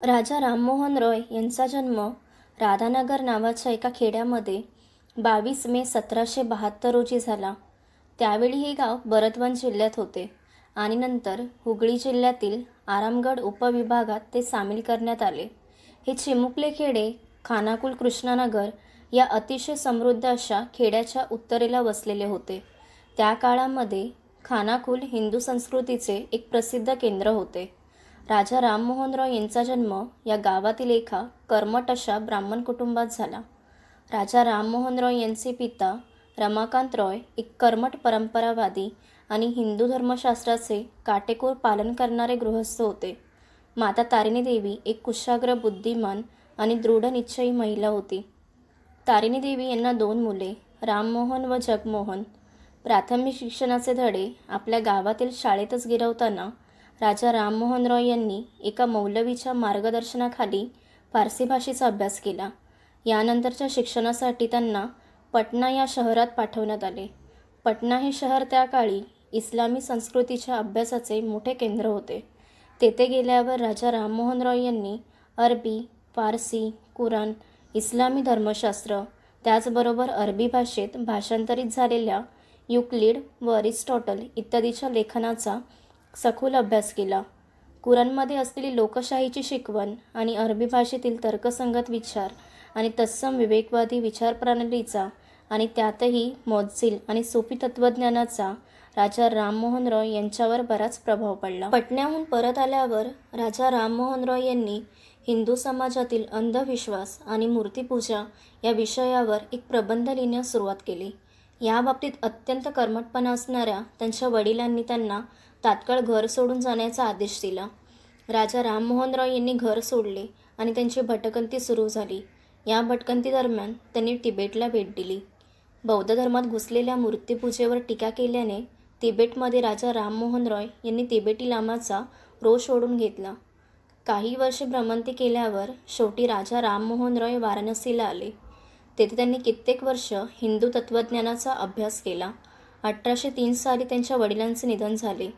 राजा राममोहन रॉय यांचा जन्म राधानगर नावाच्या एका खेड्यामध्ये 22 मे 1772 रोजी झाला. त्यावेळी हे गाव बरदवन जिल्ह्यात होते आणि नंतर हुगळी जिल्ह्यातील आरामगड उपविभागात ते सामील करण्यात आले. हे चिमुकले खेडे खानाकुल कृष्णानगर या अतिशय समृद्ध अशा खेड्याच्या उत्तरेला वसलेले होते. त्या काळामध्ये खानाकुल हिंदू संस्कृतीचे एक प्रसिद्ध केंद्र होते. राजा राममोहन रॉय यांचा जन्म या गावातील एका कर्मठ अशा ब्राह्मण कुटुंबात झाला. राजा राममोहन रॉय यांचे पिता रमाकांत रॉय एक कर्मठ परंपरावादी आणि हिंदू धर्मशास्त्राचे काटेकोर पालन करणारे गृहस्थ होते. माता तारिणी देवी एक कुशाग्र, बुद्धिमान आणि दृढ निश्चयी महिला होती. तारिणी देवी यांना 2 मुले राममोहन व जगमोहन. प्राथमिक शिक्षणाचे धडे आपल्या गावातील शाळेतच गिरवताना राजा राममोहन रॉय यांनी एका मौलवीच्या मार्गदर्शनाखाली फारसी भाषेचा अभ्यास केला. यानंतरच्या शिक्षणासाठी त्यांना पटना या शहरात पाठवण्यात आले. पटना हे शहर त्या काळी इस्लामी संस्कृतीच्या अभ्यासाचे मोठे केंद्र होते. तेथे गेल्यावर राजा राममोहन रॉय यांनी अरबी, फारसी, कुराण, इस्लामी धर्मशास्त्र, त्याचबरोबर अरबी भाषेत भाषांतरित झालेल्या युक्लिड व अरिस्टॉटल इत्यादीच्या लेखनाचा सखोल अभ्यास केला. कुराणमध्ये असलेली लोकशाहीची शिकवण आणि अरबी भाषेतील तर्कसंगत विचार आणि तत्सम विवेकवादी विचारप्रणालीचा आणि त्यातही मौत्झिल आणि सूफी तत्त्वज्ञानाचा राजा राममोहन रॉय यांच्यावर बराच प्रभाव पडला. पटण्याहून परत आल्यावर राजा राममोहन रॉय यांनी हिंदू समाजातील अंधविश्वास आणि मूर्तिपूजा या विषयावर एक प्रबंध लिहिण्यास सुरुवात केली. याबाबतीत अत्यंत कर्मठपणा असणाऱ्या त्यांच्या वडिलांनी त्यांना तात्काळ घर सोडून जाण्याचा आदेश दिला. राजा राममोहन रॉय यांनी घर सोडले आणि त्यांची भटकंती सुरू झाली. या भटकंतीदरम्यान त्यांनी तिबेटला भेट दिली. बौद्ध धर्मात घुसलेल्या मूर्तिपूजेवर टीका केल्याने तिबेटमध्ये राजा राममोहन रॉय यांनी तिबेटी लामाचा रोष ओढून घेतला. काही वर्षे भ्रमंती केल्यावर शेवटी राजा राममोहन रॉय वाराणसीला आले. तेथे त्यांनी कित्येक वर्ष हिंदू तत्त्वज्ञानाचा अभ्यास केला. 1803 साली त्यांच्या वडिलांचे निधन झाले.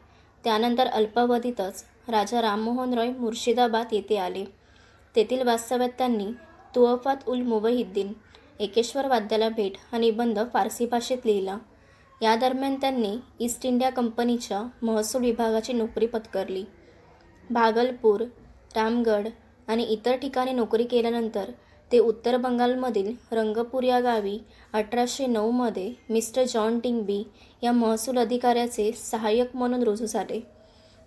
त्यानंतर अल्पावधीतच राजा राममोहन रॉय मुर्शिदाबाद येथे आले. तेथील वास्तव्यात त्यांनी तुअफात उल मुवहिद्दीन, एकेश्वर वाद्याला भेट हा निबंध फारसी भाषेत लिहिला. या दरम्यान त्यांनी ईस्ट इंडिया कंपनीच्या महसूल विभागाची नोकरी पत्करली. भागलपूर, रामगढ आणि इतर ठिकाणी नोकरी केल्यानंतर ते उत्तर बंगालमधील रंगपूर या गावी 1809 मध्ये मिस्टर जॉन डिंगबी या महसूल अधिकाऱ्याचे सहाय्यक म्हणून रुजू झाले.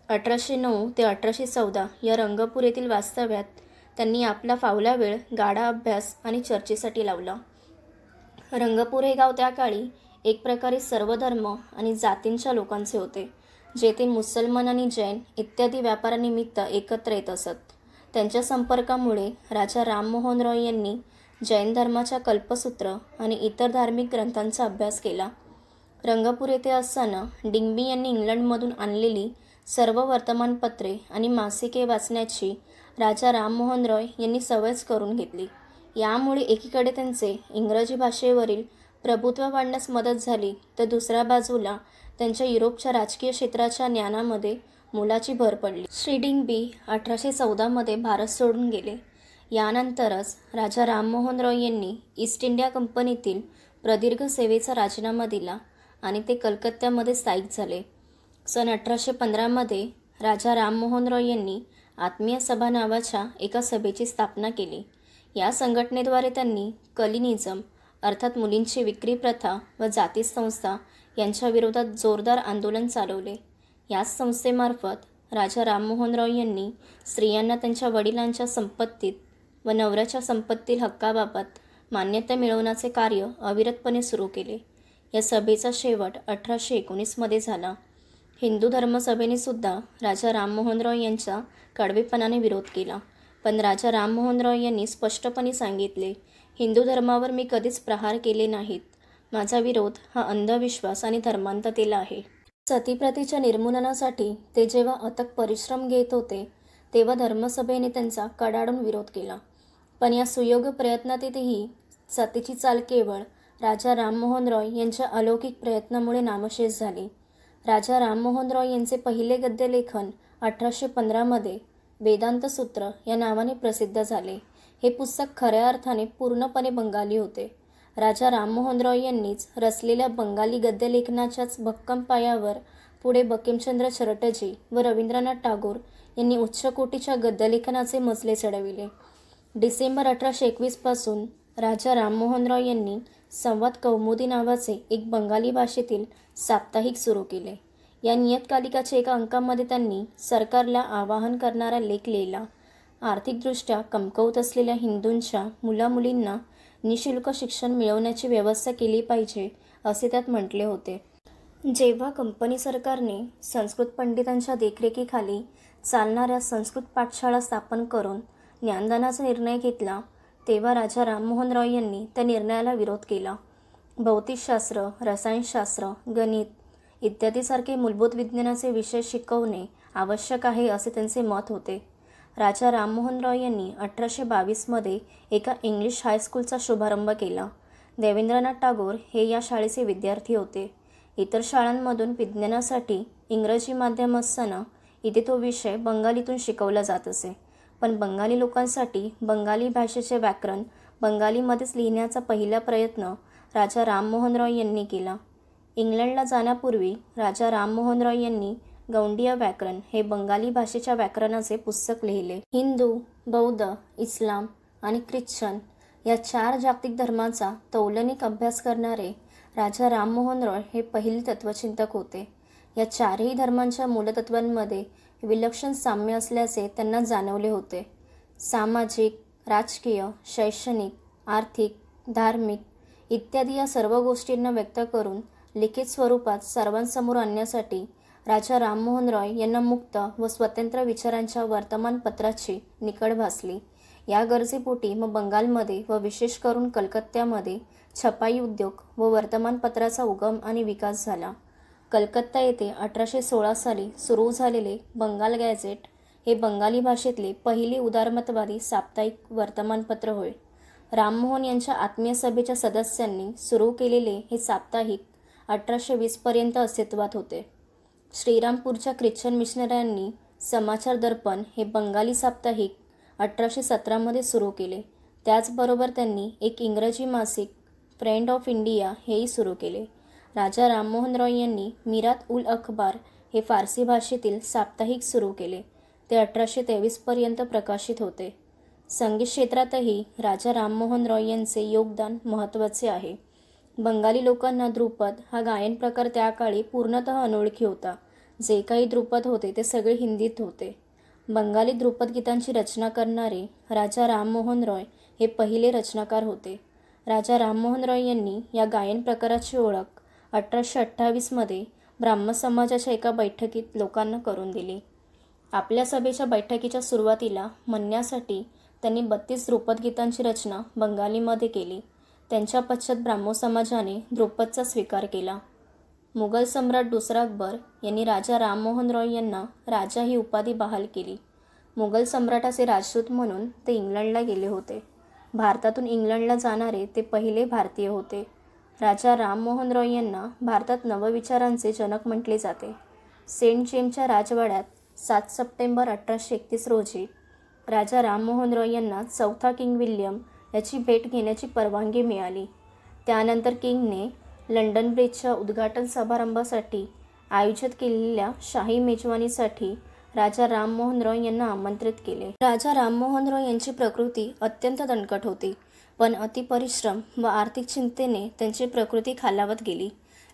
1809 ते 1814 या रंगपूर येथील वास्तव्यात त्यांनी आपला फावला वेळ गाढा अभ्यास आणि चर्चेसाठी लावला. रंगपूर हे गाव त्या काळी एक प्रकारे सर्व धर्म आणि जातींच्या लोकांचे होते, जेथे मुसलमान आणि जैन इत्यादी व्यापारानिमित्त एकत्र येत असत. त्यांच्या संपर्कामुळे राजा राममोहन रॉय यांनी जैन धर्माच्या कल्पसूत्र आणि इतर धार्मिक ग्रंथांचा अभ्यास केला. रंगपूर येथे असताना डिंगबी यांनी इंग्लंडमधून आणलेली सर्व वर्तमानपत्रे आणि मासिके वाचण्याची राजा राममोहन रॉय यांनी सवयच करून घेतली. यामुळे एकीकडे त्यांचे इंग्रजी भाषेवरील प्रभुत्व वाढण्यास मदत झाली, तर दुसऱ्या बाजूला त्यांच्या युरोपच्या राजकीय क्षेत्राच्या ज्ञानामध्ये मोलाची भर पडली. श्री डिंगबी 1814 मध्ये भारत सोडून गेले. यानंतरच राजा राममोहन रॉय यांनी ईस्ट इंडिया कंपनीतील प्रदीर्घ सेवेचा राजीनामा दिला आणि ते कलकत्त्यामध्ये स्थायिक झाले. सन 1815 मध्ये राजा राममोहन रॉय यांनी आत्मीय सभा नावाच्या एका सभेची स्थापना केली. या संघटनेद्वारे त्यांनी कलिनिझम अर्थात मुलींची विक्री प्रथा व जाती संस्था यांच्या विरोधात जोरदार आंदोलन चालवले. याच संस्थेमार्फत राजा राममोहन रॉय यांनी स्त्रियांना त्यांच्या वडिलांच्या संपत्तीत व नवऱ्याच्या संपत्तील हक्काबाबत मान्यता मिळवण्याचे कार्य अविरतपणे सुरू केले. या सभेचा शेवट 1819 मध्ये झाला. हिंदू धर्मसभेने सुद्धा राजा राममोहन रॉय यांच्या कडवेपणाने विरोध केला, पण राजा राममोहन रॉय यांनी स्पष्टपणे सांगितले, हिंदू धर्मावर मी कधीच प्रहार केले नाहीत. माझा विरोध हा अंधविश्वास आणि धर्मांधतेला आहे. सतीप्रथेच्या निर्मूलनासाठी ते जेव्हा अथक परिश्रम घेत होते, तेव्हा धर्मसभेने त्यांचा कडाडून विरोध केला. पण या सुयोग्य प्रयत्नातही सतीची चाल केवळ राजा राममोहन रॉय यांच्या अलौकिक प्रयत्नामुळे नामशेष झाली. राजा राममोहन रॉय यांचे पहिले गद्यलेखन 1815 मध्ये वेदांत सूत्र या नावाने प्रसिद्ध झाले. हे पुस्तक खऱ्या अर्थाने पूर्णपणे बंगाली होते. राजा राममोहन रॉय यांनीच रचलेल्या बंगाली गद्यलेखनाच्याच भक्कम पायावर पुढे बंकिमचंद्र चटर्जी व रवींद्रनाथ टागोर यांनी उच्च कोटीच्या गद्यलेखनाचे मजले चढविले. डिसेंबर 1821 पासून राजा राममोहन रॉय यांनी संवाद कौमुदी नावाचे एक बंगाली भाषेतील साप्ताहिक सुरू केले. या नियतकालिकाच्या एका अंकामध्ये त्यांनी सरकारला आवाहन करणारा लेख लिहिला. आर्थिकदृष्ट्या कमकुवत असलेल्या हिंदूंच्या मुलामुलींना निःशुल्क शिक्षण मिळवण्याची व्यवस्था केली पाहिजे असे त्यात म्हटले होते. जेव्हा कंपनी सरकारने संस्कृत पंडितांच्या देखरेखीखाली चालणाऱ्या संस्कृत पाठशाळा स्थापन करून ज्ञानदानाचा निर्णय घेतला, तेव्हा राजा राममोहन रॉय यांनी त्या निर्णयाला विरोध केला. भौतिकशास्त्र, रसायनशास्त्र, गणित इत्यादीसारखे मूलभूत विज्ञानाचे विषय शिकवणे आवश्यक आहे असे त्यांचे मत होते. राजा राममोहन रॉय यांनी 1822 एका इंग्लिश हायस्कूलचा शुभारंभ केला. देवेंद्रनाथ टागोर हे या शाळेचे विद्यार्थी होते. इतर शाळांमधून विज्ञानासाठी इंग्रजी माध्यम असताना इथे तो विषय बंगालीतून शिकवला जात असे. पण बंगाली लोकांसाठी बंगाली भाषेचे व्याकरण बंगालीमध्येच लिहिण्याचा पहिला प्रयत्न राजा राममोहन रॉय यांनी केला. इंग्लंडला जाण्यापूर्वी राजा राममोहन रॉय यांनी गौंडीय व्याकरण हे बंगाली भाषेच्या व्याकरणाचे पुस्तक लिहिले. हिंदू, बौद्ध, इस्लाम आणि ख्रिश्चन या 4 जागतिक धर्मांचा तौलनिक अभ्यास करणारे राजा राममोहन रॉय हे पहिले तत्त्वचिंतक होते. या 4ही धर्मांच्या मूलतत्वांमध्ये विलक्षण साम्य असल्याचे त्यांना जाणवले होते. सामाजिक, राजकीय, शैक्षणिक, आर्थिक, धार्मिक इत्यादी या सर्व गोष्टींना व्यक्त करून लिखित स्वरूपात सर्वांसमोर आणण्यासाठी राजा राममोहन रॉय यांना मुक्त व स्वतंत्र विचारांच्या वर्तमानपत्राची निकड भासली. या गरजेपोटी मग बंगालमध्ये व विशेष करून कलकत्त्यामध्ये छपाई उद्योग व वर्तमानपत्राचा उगम आणि विकास झाला. कलकत्ता येथे 1816 साली सुरू झालेले बंगाल गॅझेट हे बंगाली भाषेतले पहिले उदारमतवादी साप्ताहिक वर्तमानपत्र होय. राममोहन यांच्या आत्मीय सभेच्या सदस्यांनी सुरू केलेले हे साप्ताहिक 1820 पर्यंत अस्तित्वात होते. श्रीरामपूरच्या ख्रिश्चन मिशनऱ्यांनी समाचार दर्पण हे बंगाली साप्ताहिक 1817 सुरू केले. त्याचबरोबर त्यांनी एक इंग्रजी मासिक फ्रेंड ऑफ इंडिया हेही सुरू केले. राजा राममोहन रॉय यांनी मिरात उल अखबार हे फारसी भाषेतील साप्ताहिक सुरू केले. ते 1823 पर्यंत प्रकाशित होते. संगीत क्षेत्रातही राजा राममोहन रॉय यांचे योगदान महत्त्वाचे आहे. बंगाली लोकांना ध्रुपद हा गायन प्रकार त्या काळी पूर्णतः अनोळखी होता. जे काही ध्रुपद होते ते सगळे हिंदीत होते. बंगाली ध्रुपद गीतांची रचना करणारे राजा राममोहन रॉय हे पहिले रचनाकार होते. राजा राममोहन रॉय यांनी या गायन प्रकाराची ओळख 1828 ब्राह्मण समाजाच्या एका बैठकीत लोकांना करून दिली. आपल्या सभेच्या बैठकीच्या सुरुवातीला म्हणण्यासाठी त्यांनी 32 ध्रुपद गीतांची रचना बंगालीमध्ये केली. त्यांच्या पश्चात ब्राह्मो समाजाने ध्रुपदचा स्वीकार केला. मुघल सम्राट दुसरा अकबर यांनी राजा राममोहन रॉय यांना राजा ही उपाधी बहाल केली. मुघल सम्राटाचे राजदूत म्हणून ते इंग्लंडला गेले होते. भारतातून इंग्लंडला जाणारे ते पहिले भारतीय होते. राजा राममोहन रॉय यांना भारतात नवविचारांचे जनक म्हटले जाते. सेंट जेम्सच्या राजवाड्यात 7 सप्टेंबर 1831 रोजी राजा राममोहन रॉय यांना चौथा किंग विल्यम याची भेट घेण्याची परवानगी मिळाली. त्यानंतर किंगने लंडन ब्रिजच्या उद्घाटन समारंभासाठी आयोजित केलेल्या शाही मेजवानीसाठी राजा राममोहन रॉय यांना आमंत्रित केले. राजा राममोहन रॉय यांची प्रकृती अत्यंत दणकट होती, पण अतिपरिश्रम व आर्थिक चिंतेने त्यांची प्रकृती खालावत गेली.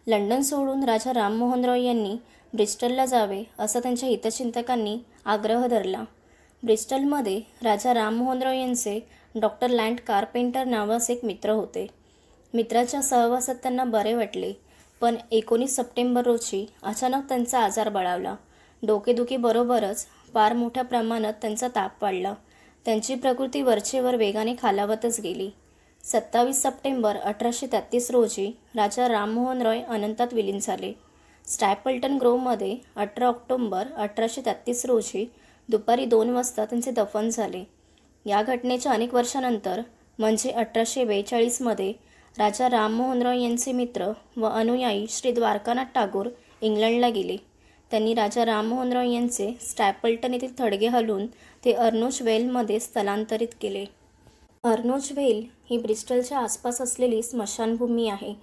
लंडन सोडून राजा राममोहन रॉय यांनी ब्रिस्टलला जावे असा त्यांच्या हितचिंतकांनी आग्रह धरला. ब्रिस्टलमध्ये राजा राममोहन रॉय यांचे डॉक्टर लँड कार्पेंटर नावाचे एक मित्र होते. मित्राच्या सहवासात त्यांना बरे वाटले, पण 19 सप्टेंबर रोजी अचानक त्यांचा आजार बळावला. डोकेदुखीबरोबरच फार मोठ्या प्रमाणात त्यांचा ताप वाढला. त्यांची प्रकृती वरचेवर वेगाने खालावतच गेली. 27 सप्टेंबर 1833 रोजी राजा राममोहन रॉय अनंतात विलीन झाले. स्टॅपल्टन ग्रोव्हमध्ये 18 ऑक्टोबर 1833 रोजी दुपारी 2 वाजता त्यांचे दफन झाले. या घटनेच्या अनेक वर्षानंतर म्हणजे 1842 राजा राममोहन रॉय यांचे मित्र व अनुयायी श्री द्वारकानाथ टागोर इंग्लंडला गेले. त्यांनी राजा राममोहन रॉय यांचे स्टॅपल्टन येथील थडगे हलवून ते अर्नोज वेलमध्ये स्थलांतरित केले. अर्नोज वेल ही ब्रिस्टलच्या आसपास असलेली स्मशानभूमी आहे.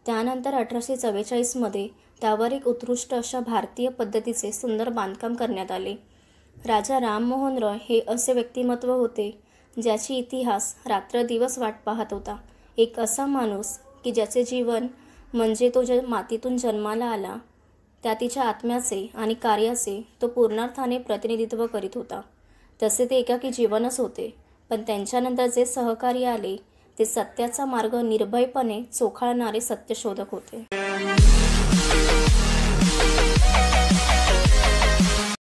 त्यानंतर 1844मध्ये त्यावर एक उत्कृष्ट अशा भारतीय पद्धतीचे सुंदर बांधकाम करण्यात आले. राजा राममोहन रॉय हे असे व्यक्तिमत्व होते ज्याची इतिहास रात्रदिवस वाट पाहत होता. एक असा माणूस की ज्याचे जीवन म्हणजे तो ज्या मातीतून जन्माला आला त्या तिच्या आत्म्याचे आणि कार्याचे तो पूर्णार्थाने प्रतिनिधित्व करीत होता. तसे ते एकाकी जीवनच होते, पण त्यांच्यानंतर जे सहकार्य आले ते सत्याचा मार्ग निर्भयपणे चोखाळणारे सत्यशोधक होते.